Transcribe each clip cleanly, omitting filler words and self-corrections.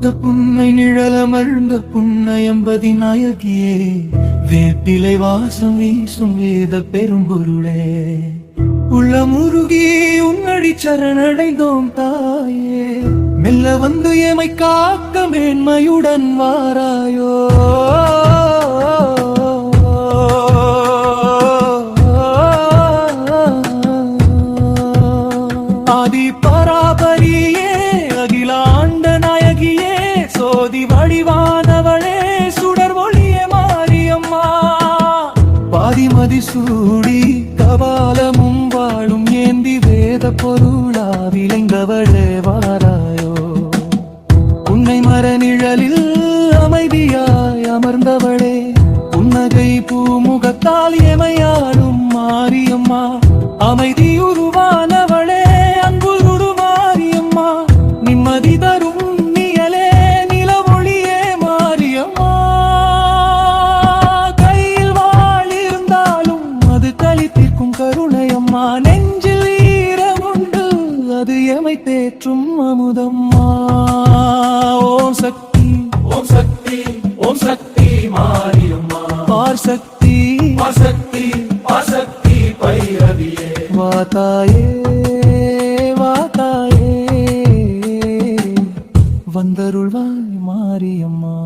பூத்த புன்னை நிழலமர்ந்த புன்னயம்பதி நாயகியே, வேப்பிலை வாசம் வீசும் வேத பெரும்பொருளே, உள்ளமுருகி உன்னடி சரணடைந்தோம் தாயே, மெல்ல வந்து எமை காக்க மேன்மையுடன் வாராயோ. ஆதி பராபரியே, அகிலாண்ட நாயகியே, சோதி வடிவானவளே, சுடர் ஒளியே மாரியம்மா, பாதிமதி சூடி கபாலமும் வாழும் ஏந்தி வேத பொருளா விளைந்தவளே வாராயோ. உன்னை மர நிழலில் அமைதியாய் அமர்ந்தவளே, புன்னகை பூமுகத்தால் எமையாடும் மாரியம்மா, அமைதியுருவானவளே, அன்புருடு மாரியம்மா, நிம்மதி தரும் நிழலே, நிலவொளியே மாரியம்மா. கையில் வாழ் இருந்தாலும் அது களித்திருக்கும் கருணையம்மா, நெஞ்சில் ஈரமுண்டு அது எமை தேற்றும் அமுதம்மா. ஓம் சக்தி, ஓம் சக்தி, ஓம் சக்தி மாரியம்மா, பார் சக்தி, பார் சக்தி, பார் சக்தி பைரவியே, வாதாயே வாதாயே, வந்தருள்வாய் மாரியம்மா.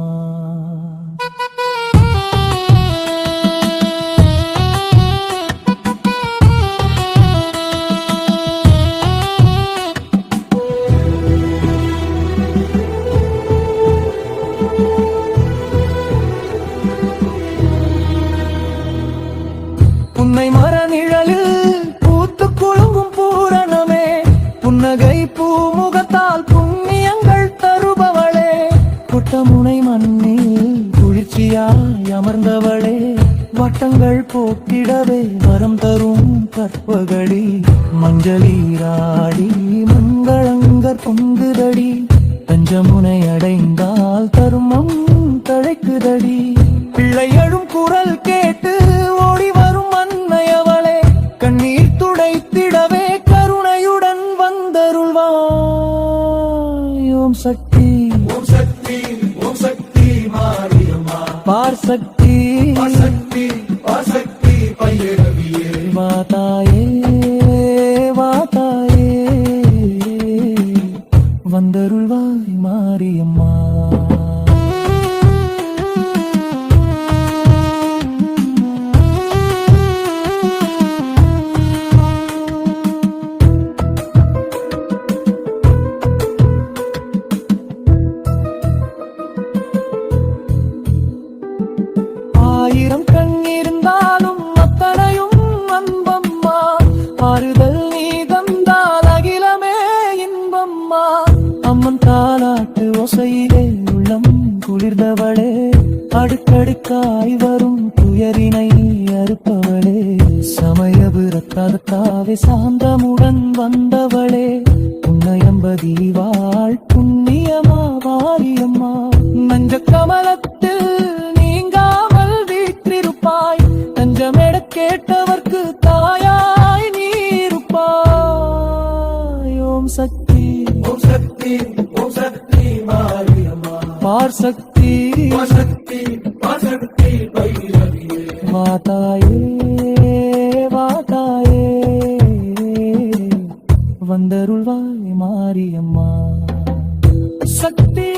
புன்னை மர நிழலில் பூத்து குலுங்கும் பூரணமே, புன்னகை பூமுகத்தால் புண்ணியங்கள் தருபவளே, குட்டமுனை மண்ணில் குளிர்ச்சியாய் அமர்ந்தவளே, வட்டங்கள் போக்கிடவே வரம் தரும் கற்பகடி, மஞ்சளீராடி மங்களங்கர் பொங்குதடி, தஞ்சமுனை அடைந்தால் தருமம் தழைக்குதடி, பிள்ளை எழும் குரல் கேட்டு ஓடி வரும் அன்னையவளே, கண்ணீர் துடைத்திடவே கருணையுடன் வந்தருள்வாய். ஓம் சக்தி, ஓம் சக்தி, ஓம் சக்தி மாரியம்மா, பார் சக்தி, பார் சக்தி, பார் சக்தி பைரவியே, வாதாயே வாதாயே, வந்தருள்வாய் மாரியம்மா. ஆயிரம் கண் இருந்தாலும் அத்தனையும் அன்பம்மா, ஆறுதல் நீ தந்தால் அகிலமே இன்பம்மா, அம்மன் தாலாட்டு ஓசையிலே உள்ளம் குளிர்ந்தவளே, அடுக்கடுக்காய் வரும் துயரினை அறுப்பவளே, சமயபுரத்தாவே சாந்தமுடன் வந்தவளே, புன்னயம்பதி வாழ் புண்ணியமா மாரியம்மா, நஞ்ச கமலத்தில் நீங்காமல் வீற்றிருப்பாய், தஞ்சமெட கேட்டவர்க்கு தாயாய் நீருப்பாய். ஓம் சக்தி, ஓம் சக்தி, ஓம் சக்தி மாரியம்மா, பார் சக்தி, பார் சக்தி, பார் சக்தி பைரவியே, வாதாயே வாதாயே, வந்தருள்வாய் மாரியம்மா. சக்தி